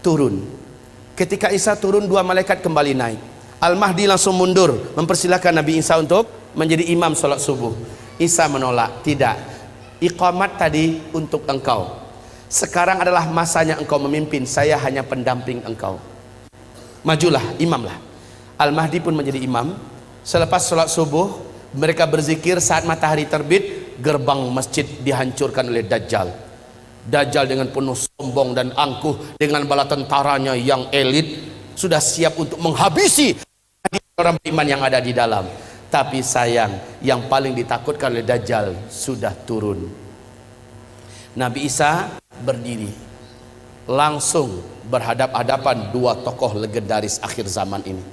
Turun. Ketika Isa turun, 2 malaikat kembali naik. Al-Mahdi langsung mundur mempersilahkan Nabi Isa untuk menjadi imam sholat subuh. Isa menolak, tidak, iqamat tadi untuk engkau, sekarang adalah masanya engkau memimpin, saya hanya pendamping engkau. Majulah, imamlah. Al-Mahdi pun menjadi imam. Selepas sholat subuh, mereka berzikir. Saat matahari terbit, gerbang masjid dihancurkan oleh Dajjal. Dajjal dengan penuh sombong dan angkuh dengan bala tentaranya yang elit sudah siap untuk menghabisi orang beriman yang ada di dalam. Tapi sayang, yang paling ditakutkan oleh Dajjal sudah turun. Nabi Isa berdiri, langsung berhadap-hadapan 2 tokoh legendaris akhir zaman ini.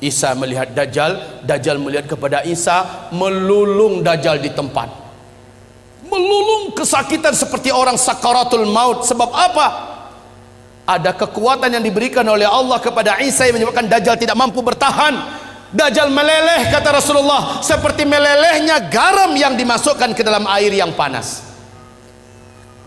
Isa melihat Dajjal, Dajjal melihat kepada Isa, melulung Dajjal di tempat. Melulung kesakitan seperti orang sakaratul maut. Sebab apa? Ada kekuatan yang diberikan oleh Allah kepada Isa yang menyebabkan Dajjal tidak mampu bertahan. Dajjal meleleh, kata Rasulullah, seperti melelehnya garam yang dimasukkan ke dalam air yang panas.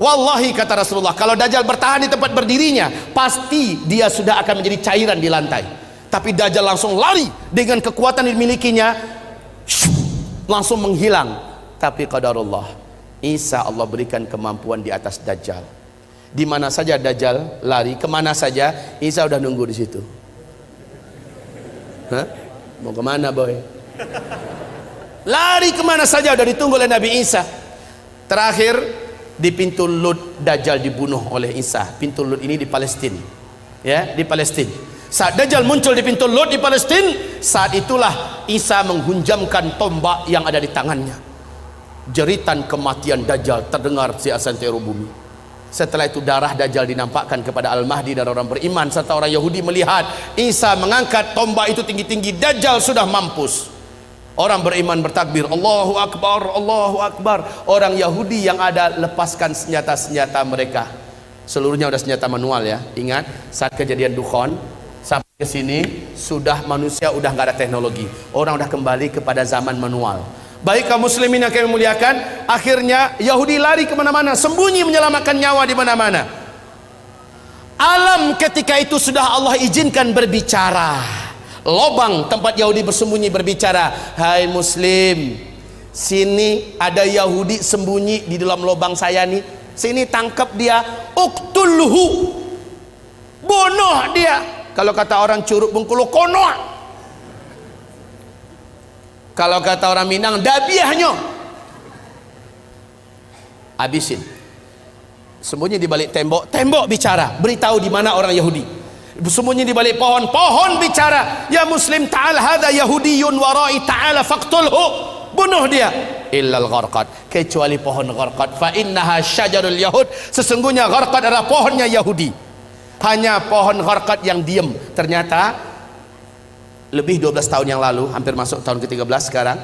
Wallahi, kata Rasulullah, kalau Dajjal bertahan di tempat berdirinya, pasti dia sudah akan menjadi cairan di lantai. Tapi Dajjal langsung lari dengan kekuatan yang dimilikinya, langsung menghilang. Tapi qadarullah, Isa Allah berikan kemampuan di atas Dajjal. Di mana saja Dajjal lari, kemana saja, Isa udah nunggu di situ. Hah? Mau kemana boy? Lari kemana saja udah ditunggu oleh Nabi Isa. Terakhir di pintu Lud, Dajjal dibunuh oleh Isa. Pintu Lud ini di Palestina, ya, di Palestina. Saat Dajjal muncul di pintu Lud di Palestina, saat itulah Isa menghunjamkan tombak yang ada di tangannya. Jeritan kematian Dajjal terdengar di santero bumi. Setelah itu darah Dajjal dinampakkan kepada Al-Mahdi dan orang beriman serta orang Yahudi melihat Isa mengangkat tombak itu tinggi-tinggi. Dajjal sudah mampus. Orang beriman bertakbir, Allahu Akbar, Allahu Akbar. Orang Yahudi yang ada lepaskan senjata-senjata mereka. Seluruhnya udah senjata manual ya. Ingat, saat kejadian Dukhon sampai ke sini sudah manusia udah nggak ada teknologi. Orang udah kembali kepada zaman manual. Baik kaum muslimin yang kami muliakan, akhirnya Yahudi lari kemana-mana, sembunyi menyelamatkan nyawa di mana-mana. Alam ketika itu sudah Allah izinkan berbicara. Lobang tempat Yahudi bersembunyi berbicara, hai muslim, sini ada Yahudi sembunyi di dalam lobang saya nih, sini tangkap dia, uktulhu, bunuh dia. Kalau kata orang Curug Bengkulu, konoh. Kalau kata orang Minang, dabiahnya, habisin. Sembunyi di balik tembok, tembok bicara, beritahu di mana orang Yahudi. Sembunyi di balik pohon, pohon bicara, ya muslim ta'al hadza yahudiyun warai ta'ala faqtulhu, bunuh dia. Illal gharqad, kecuali pohon gharqad, fa innaha syajarul yahud, sesungguhnya gharqad adalah pohonnya Yahudi. Hanya pohon gharqad yang diam. Ternyata lebih 12 tahun yang lalu, hampir masuk tahun ke-13 sekarang,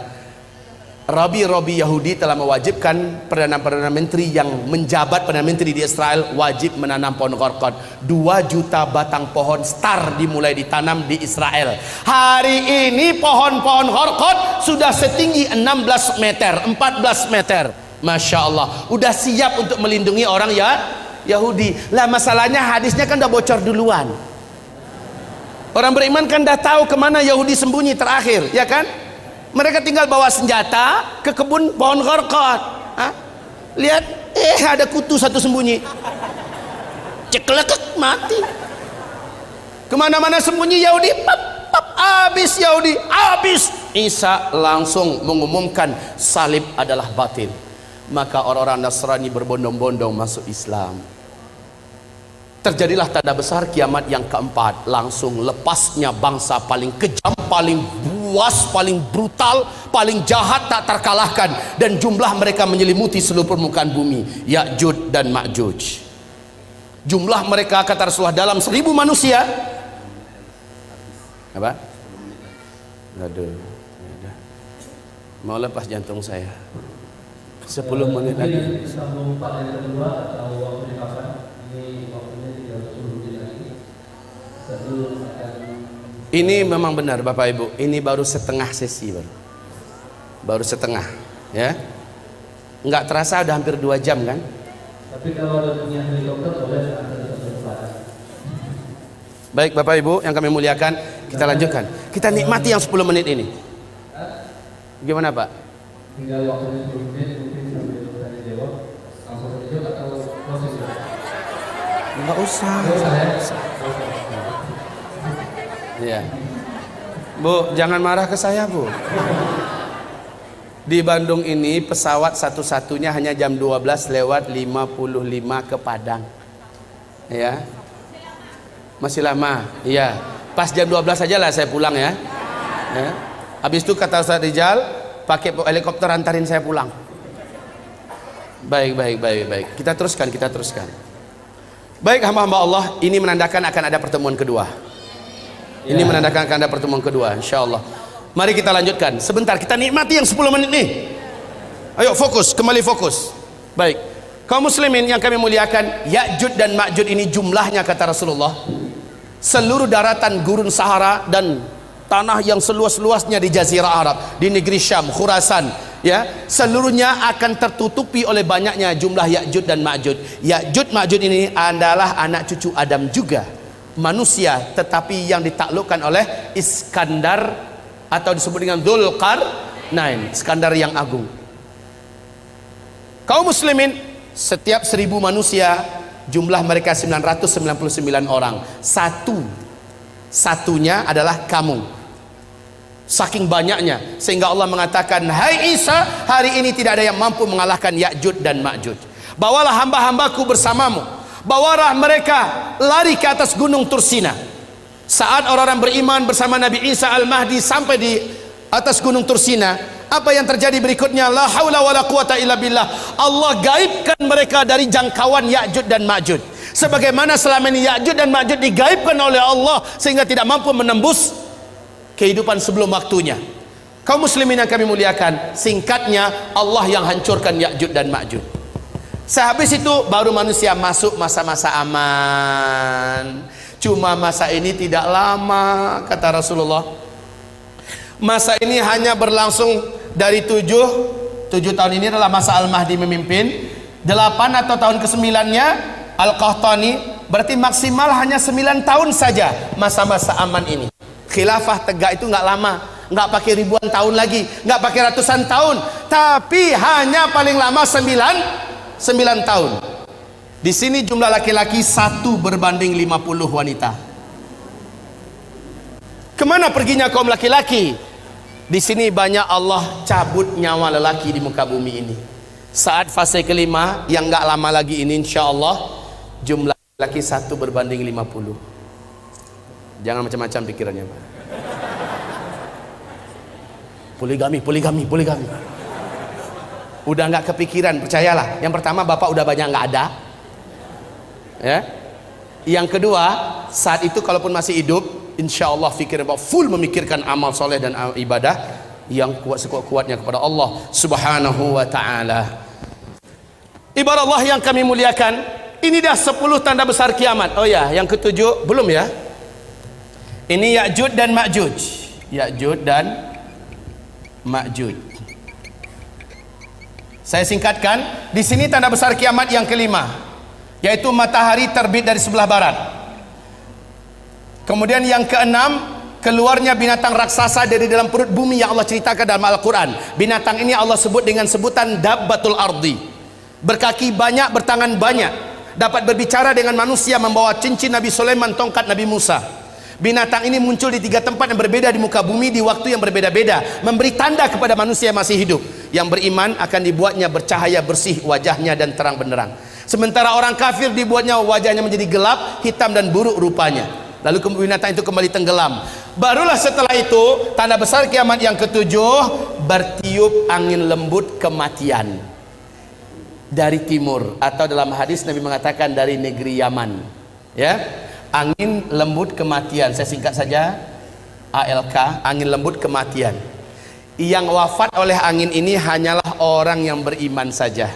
Rabi-rabi Yahudi telah mewajibkan Perdana Menteri yang menjabat Perdana Menteri di Israel wajib menanam pohon gharqad. 2 juta batang pohon star dimulai ditanam di Israel. Hari ini pohon-pohon gharqad sudah setinggi 16 meter, 14 meter. Masya Allah, udah siap untuk melindungi orang ya Yahudi. Lah masalahnya hadisnya kan udah bocor duluan. Orang beriman kan dah tahu kemana Yahudi sembunyi terakhir, ya kan? Mereka tinggal bawa senjata ke kebun pohon gharqad. Lihat, ada kutu satu sembunyi. Ceklek mati. Kemana-mana sembunyi Yahudi, pap, pap, habis Yahudi, habis. Isa langsung mengumumkan salib adalah batil. Maka orang-orang Nasrani berbondong-bondong masuk Islam. Terjadilah tanda besar kiamat yang keempat. Langsung lepasnya bangsa paling kejam, paling buas, paling brutal, paling jahat tak terkalahkan, dan jumlah mereka menyelimuti seluruh permukaan bumi, Ya'juj dan Ma'juj. Jumlah mereka kata Rasulullah dalam 1000 manusia. Apa? Aduh, mau lepas jantung saya. 10 menit lagi. Ini sambung part yang kedua atau waktu kapan? Ini waktunya 30 menit lagi. Ini memang benar Bapak Ibu, ini baru setengah sesi baru setengah, ya. Nggak terasa udah hampir 2 jam kan? Tapi kalau ada punya helikopter boleh antar satu tempat. Baik Bapak Ibu yang kami muliakan, kita lanjutkan. Kita nikmati yang 10 menit ini. Gimana Pak? Tinggal waktunya 10 menit, mungkin sambil tanya jawab. Langsung tanya jawab atau proses? Nggak usah. Ya. Bu, jangan marah ke saya Bu. Di Bandung ini pesawat satu-satunya hanya jam 12 lewat 55 ke Padang. Ya. Masih lama. Iya. Pas jam 12 saja lah saya pulang ya. Ya. Habis itu kata Ustaz Rijal, pakai helikopter antarin saya pulang. Baik. Kita teruskan. Baik hamba-hamba Allah, ini menandakan akan ada pertemuan kedua. Ini menandakan akan ada pertemuan kedua, insyaallah. Mari kita lanjutkan. Sebentar, kita nikmati yang 10 menit nih. Ayo fokus, kembali fokus. Baik. Kaum muslimin yang kami muliakan, Ya'juj dan Ma'juj ini jumlahnya kata Rasulullah, seluruh daratan gurun Sahara dan tanah yang seluas-luasnya di Jazirah Arab, di negeri Syam, Khurasan, ya, seluruhnya akan tertutupi oleh banyaknya jumlah Ya'juj dan Ma'juj. Ya'juj Ma'juj ini adalah anak cucu Adam juga, manusia, tetapi yang ditaklukkan oleh Iskandar atau disebut dengan Dzulqarnain, Iskandar yang agung. Kaum muslimin, setiap 1000 manusia jumlah mereka 999 orang. Satunya adalah kamu. Saking banyaknya sehingga Allah mengatakan, hai Isa, hari ini tidak ada yang mampu mengalahkan Ya'juj dan Ma'juj. Bawalah hamba-hambaku bersamamu, bawalah mereka lari ke atas gunung Tursina. Saat orang-orang beriman bersama Nabi Isa Al-Mahdi sampai di atas gunung Tursina, apa yang terjadi berikutnya? La haula wala quwata illa billah. Allah gaibkan mereka dari jangkauan Ya'juj dan Ma'juj, sebagaimana selama ini Ya'juj dan Ma'juj digaibkan oleh Allah sehingga tidak mampu menembus kehidupan sebelum waktunya. Kaum muslimin yang kami muliakan, singkatnya Allah yang hancurkan Ya'juj dan Ma'juj. Sehabis itu baru manusia masuk masa-masa aman. Cuma masa ini tidak lama kata Rasulullah. Masa ini hanya berlangsung dari 7 tahun. Ini adalah masa Al-Mahdi memimpin. 8 atau tahun ke-9-nya Al-Qahtani. Berarti maksimal hanya 9 tahun saja masa-masa aman ini. Khilafah tegak itu nggak lama, nggak pakai ribuan tahun lagi, nggak pakai ratusan tahun, tapi hanya paling lama 9 tahun. Di sini jumlah laki-laki 1 berbanding 50 wanita. Kemana perginya kaum laki-laki? Di sini banyak Allah cabut nyawa lelaki di muka bumi ini. Saat fase kelima yang nggak lama lagi ini, insya Allah jumlah laki 1 berbanding 50. Jangan macam-macam pikirannya, Pak. Poligami. Udah nggak kepikiran, percayalah. Yang pertama, bapak udah banyak nggak ada, ya. Yang kedua, saat itu kalaupun masih hidup, insya Allah pikiran bapak full memikirkan amal soleh dan ibadah yang kuat sekuat-kuatnya kepada Allah Subhanahu wa Ta'ala. Ibarat Allah yang kami muliakan, ini dah 10 tanda besar kiamat. Oh ya, yang ke-7 belum ya? Ini Ya'juj dan Ma'juj. Ya'juj dan Ma'juj. Saya singkatkan, di sini tanda besar kiamat yang kelima, yaitu matahari terbit dari sebelah barat. Kemudian yang keenam, keluarnya binatang raksasa dari dalam perut bumi yang Allah ceritakan dalam Al-Quran. Binatang ini Allah sebut dengan sebutan Dabbatul Ardi. Berkaki banyak, bertangan banyak, dapat berbicara dengan manusia, membawa cincin Nabi Sulaiman, tongkat Nabi Musa. Binatang ini muncul di 3 tempat yang berbeda di muka bumi di waktu yang berbeda-beda, memberi tanda kepada manusia yang masih hidup. Yang beriman akan dibuatnya bercahaya bersih wajahnya dan terang benderang. Sementara orang kafir dibuatnya wajahnya menjadi gelap, hitam dan buruk rupanya. Lalu binatang itu kembali tenggelam. Barulah setelah itu tanda besar kiamat yang ke-7, bertiup angin lembut kematian dari timur, atau dalam hadis Nabi mengatakan dari negeri Yaman, ya. Angin lembut kematian, saya singkat saja, ALK, angin lembut kematian. Yang wafat oleh angin ini hanyalah orang yang beriman saja.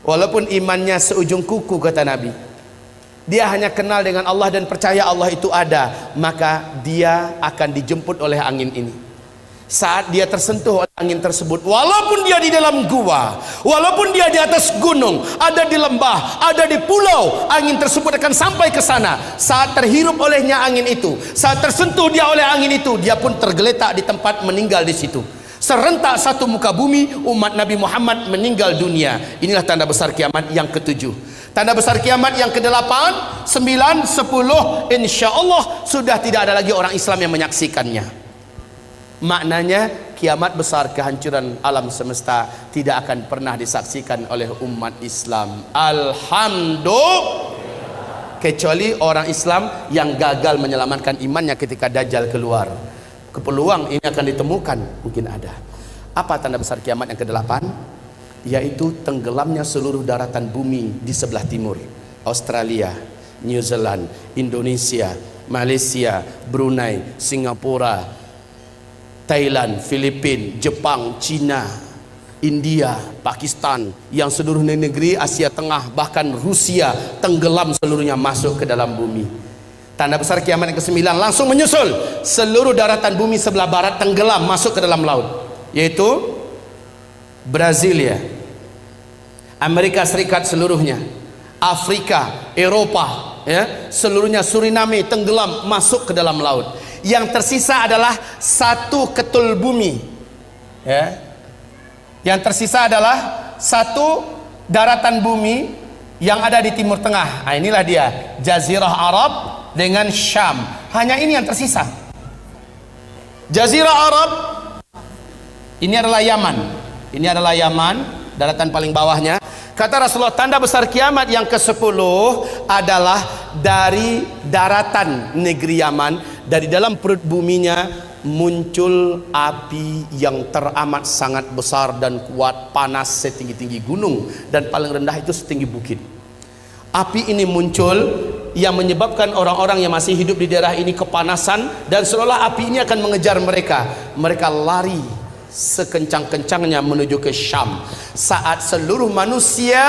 Walaupun imannya seujung kuku kata Nabi, dia hanya kenal dengan Allah dan percaya Allah itu ada, maka dia akan dijemput oleh angin ini. Saat dia tersentuh oleh angin tersebut, walaupun dia di dalam gua, walaupun dia di atas gunung, ada di lembah, ada di pulau, angin tersebut akan sampai ke sana. Saat terhirup olehnya angin itu, saat tersentuh dia oleh angin itu, dia pun tergeletak di tempat, meninggal di situ. Serentak satu muka bumi umat Nabi Muhammad meninggal dunia. Inilah tanda besar kiamat yang ke-7. Tanda besar kiamat yang ke-8, 9, 10, insya Allah sudah tidak ada lagi orang Islam yang menyaksikannya. Maknanya kiamat besar, kehancuran alam semesta tidak akan pernah disaksikan oleh umat Islam, alhamdulillah, kecuali orang Islam yang gagal menyelamatkan imannya ketika Dajjal keluar. Peluang ini akan ditemukan, mungkin ada. Apa tanda besar kiamat yang ke-8? Yaitu tenggelamnya seluruh daratan bumi di sebelah timur, Australia, New Zealand, Indonesia, Malaysia, Brunei, Singapura, Thailand, Filipina, Jepang, Cina, India, Pakistan, yang seluruh negeri Asia Tengah, bahkan Rusia tenggelam seluruhnya masuk ke dalam bumi. Tanda besar kiamat yang ke-9 langsung menyusul. Seluruh daratan bumi sebelah barat tenggelam masuk ke dalam laut, yaitu Brasilia, Amerika Serikat seluruhnya, Afrika, Eropa, ya, seluruhnya, Suriname tenggelam masuk ke dalam laut. Yang tersisa adalah satu ketul bumi, ya. Yang tersisa adalah satu daratan bumi yang ada di Timur Tengah. Nah, inilah dia, Jazirah Arab dengan Syam. Hanya ini yang tersisa. Jazirah Arab ini adalah Yaman. Ini adalah Yaman, daratan paling bawahnya. Kata Rasulullah, tanda besar kiamat yang ke-10 adalah dari daratan negeri Yaman, dari dalam perut buminya muncul api yang teramat sangat besar dan kuat, panas setinggi-tinggi gunung, dan paling rendah itu setinggi bukit. Api ini muncul yang menyebabkan orang-orang yang masih hidup di daerah ini kepanasan, dan seolah api ini akan mengejar mereka. Mereka lari sekencang-kencangnya menuju ke Syam. Saat seluruh manusia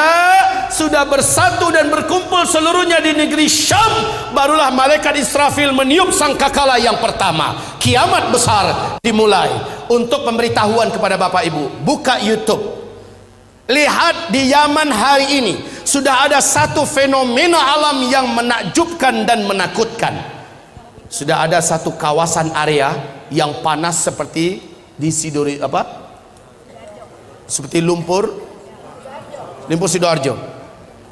sudah bersatu dan berkumpul seluruhnya di negeri Syam, barulah malaikat Israfil meniup sangkakala yang pertama. Kiamat besar dimulai. Untuk pemberitahuan kepada Bapak Ibu, buka YouTube, lihat di Yaman hari ini sudah ada satu fenomena alam yang menakjubkan dan menakutkan. Sudah ada satu kawasan area yang panas seperti di seperti lumpur Sidoarjo.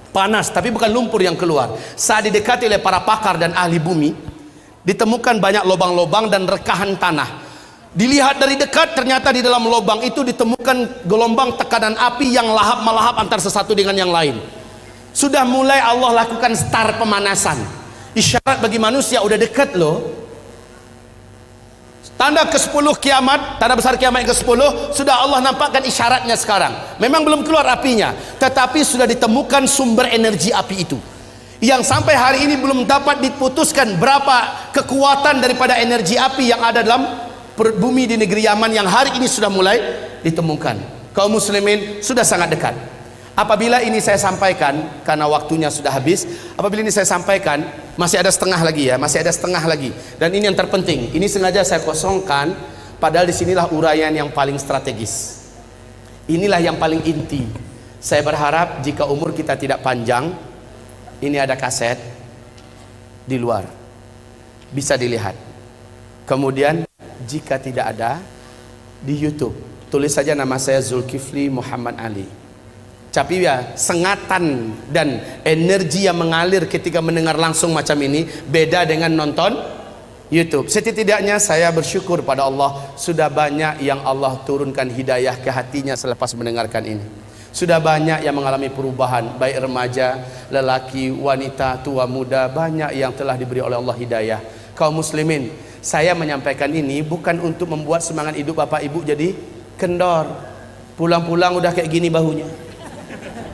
Panas, tapi bukan lumpur yang keluar. Saat didekati oleh para pakar dan ahli bumi, ditemukan banyak lubang-lubang dan rekahan tanah. Dilihat dari dekat, ternyata di dalam lubang itu ditemukan gelombang tekanan api yang lahap-melahap antar sesatu dengan yang lain. Sudah mulai Allah lakukan start pemanasan. Isyarat bagi manusia udah dekat loh. Tanda ke-10 kiamat, tanda besar kiamat yang ke-10, sudah Allah nampakkan isyaratnya sekarang. Memang belum keluar apinya, tetapi sudah ditemukan sumber energi api itu, yang sampai hari ini belum dapat diputuskan berapa kekuatan daripada energi api yang ada dalam perut bumi di negeri Yaman, yang hari ini sudah mulai ditemukan. Kaum muslimin, sudah sangat dekat. Apabila ini saya sampaikan, karena waktunya sudah habis, apabila ini saya sampaikan, masih ada setengah lagi ya, masih ada setengah lagi. Dan ini yang terpenting, ini sengaja saya kosongkan, padahal disinilah uraian yang paling strategis. Inilah yang paling inti. Saya berharap jika umur kita tidak panjang, ini ada kaset di luar, bisa dilihat. Kemudian jika tidak ada, di YouTube, tulis saja nama saya Zulkifli Muhammad Ali. Tapi ya, sengatan dan energi yang mengalir ketika mendengar langsung macam ini beda dengan nonton YouTube. Setidaknya saya bersyukur pada Allah, sudah banyak yang Allah turunkan hidayah ke hatinya selepas mendengarkan ini. Sudah banyak yang mengalami perubahan, baik remaja, lelaki, wanita, tua, muda, banyak yang telah diberi oleh Allah hidayah. Kaum muslimin, saya menyampaikan ini bukan untuk membuat semangat hidup Bapak Ibu jadi kendor, pulang-pulang udah kayak gini bahunya.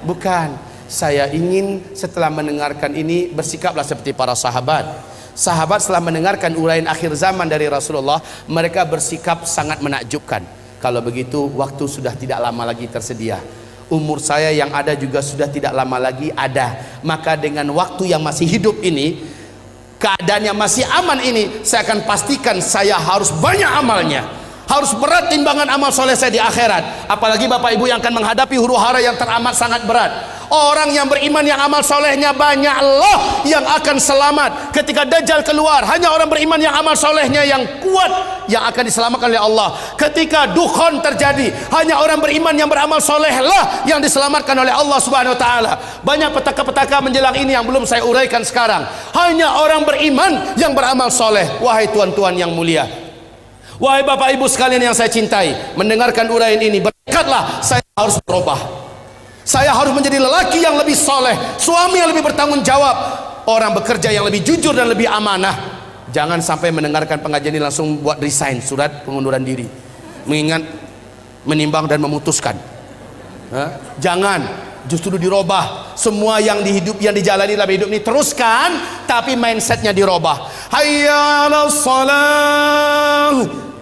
Bukan, saya ingin setelah mendengarkan ini bersikaplah seperti para sahabat. Sahabat setelah mendengarkan uraian akhir zaman dari Rasulullah, mereka bersikap sangat menakjubkan. Kalau begitu, waktu sudah tidak lama lagi tersedia. Umur saya yang ada juga sudah tidak lama lagi ada. Maka dengan waktu yang masih hidup ini, keadaan yang masih aman ini, saya akan pastikan saya harus banyak amalnya. Harus berat timbangan amal soleh saya di akhirat. Apalagi Bapak Ibu yang akan menghadapi huru hara yang teramat sangat berat. Orang yang beriman yang amal solehnya banyak loh yang akan selamat ketika Dajjal keluar. Hanya orang beriman yang amal solehnya yang kuat yang akan diselamatkan oleh Allah. Ketika dukhon terjadi, hanya orang beriman yang beramal soleh lah yang diselamatkan oleh Allah Subhanahu Wa Taala. Banyak petaka-petaka menjelang ini yang belum saya uraikan sekarang. Hanya orang beriman yang beramal soleh. Wahai tuan-tuan yang mulia, wahai Bapak Ibu sekalian yang saya cintai, mendengarkan uraian ini bertekadlah saya harus berubah. Saya harus menjadi lelaki yang lebih soleh, suami yang lebih bertanggung jawab, orang bekerja yang lebih jujur dan lebih amanah. Jangan sampai mendengarkan pengajian ini langsung buat resign, surat pengunduran diri, mengingat, menimbang dan memutuskan. Jangan, justru dirubah. Semua yang dijalani dalam hidup ini teruskan, tapi mindsetnya dirubah. Hayya 'alas shalah.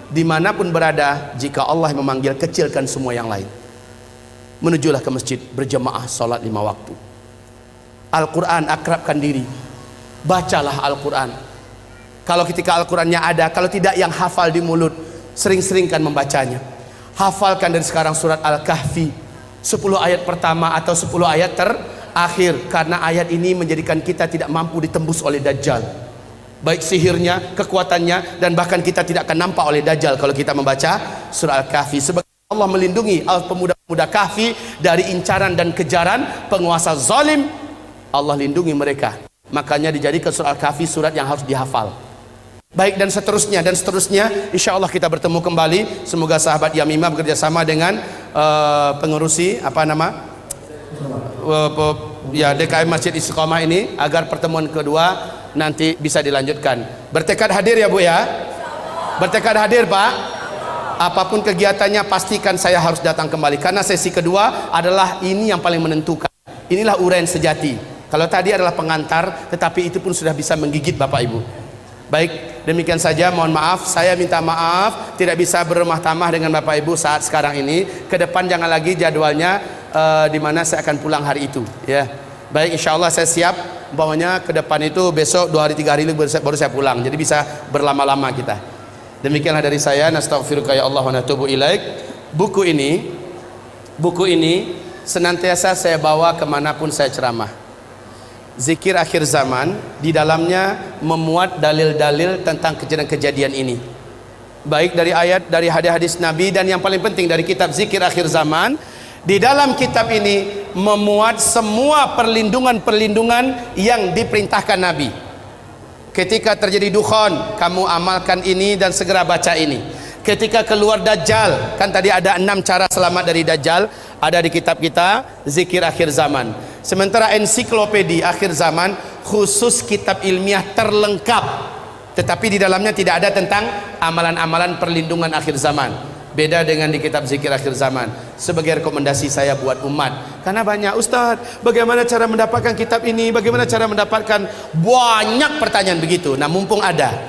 Dimanapun berada, jika Allah memanggil, kecilkan semua yang lain. menujulah ke masjid berjamaah salat 5 waktu. Al-Quran, akrabkan diri, bacalah Al-Quran. Kalau ketika Al-Qurannya ada, kalau tidak yang hafal di mulut, sering-seringkan membacanya. Hafalkan dari sekarang surat Al-Kahfi 10 ayat pertama atau 10 ayat terakhir, karena ayat ini menjadikan kita tidak mampu ditembus oleh Dajjal, baik sihirnya, kekuatannya, dan bahkan kita tidak akan nampak oleh Dajjal kalau kita membaca surah Al-Kahfi. Sebab Allah melindungi pemuda-pemuda Kahfi dari incaran dan kejaran penguasa zalim. Allah lindungi mereka, makanya dijadikan surah Al-Kahfi surat yang harus dihafal. Baik, dan seterusnya dan seterusnya. Insya Allah kita bertemu kembali. Semoga sahabat Yamimah bekerjasama dengan pengurusi DKM Masjid Istiqomah ini agar pertemuan kedua nanti bisa dilanjutkan. Bertekad hadir ya Bu ya? Bertekad hadir Pak? Apapun kegiatannya pastikan saya harus datang kembali, karena sesi kedua adalah ini yang paling menentukan. Inilah uraian sejati. Kalau tadi adalah pengantar, tetapi itu pun sudah bisa menggigit Bapak Ibu. Baik, demikian saja. Mohon maaf, saya minta maaf tidak bisa berumah tamah dengan Bapak Ibu saat sekarang ini. Ke depan jangan lagi jadwalnya di mana saya akan pulang hari itu ya. Baik, insya Allah saya siap. Umpamanya ke depan itu besok 2 hari 3 hari baru saya pulang, jadi bisa berlama-lama kita. Demikianlah dari saya. Nastaghfiruka ya Allah wa natubu ilaik. Buku ini senantiasa saya bawa kemanapun saya ceramah. Zikir akhir zaman, di dalamnya memuat dalil-dalil tentang kejadian-kejadian ini, baik dari ayat, dari hadis-hadis Nabi, dan yang paling penting dari kitab Zikir Akhir Zaman. Di dalam kitab ini memuat semua perlindungan-perlindungan yang diperintahkan Nabi. Ketika terjadi dukhan, kamu amalkan ini dan segera baca ini. Ketika keluar Dajjal, kan tadi ada 6 cara selamat dari Dajjal, ada di kitab kita Zikir Akhir Zaman. Sementara ensiklopedi akhir zaman khusus kitab ilmiah terlengkap, tetapi di dalamnya tidak ada tentang amalan-amalan perlindungan akhir zaman. Beda dengan di kitab Zikir Akhir Zaman. Sebagai rekomendasi saya buat umat, karena banyak Ustadz, bagaimana cara mendapatkan kitab ini, bagaimana cara mendapatkan, banyak pertanyaan begitu. Nah, mumpung ada,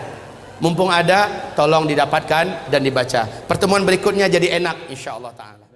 tolong didapatkan dan dibaca. Pertemuan berikutnya jadi enak insyaallah ta'ala.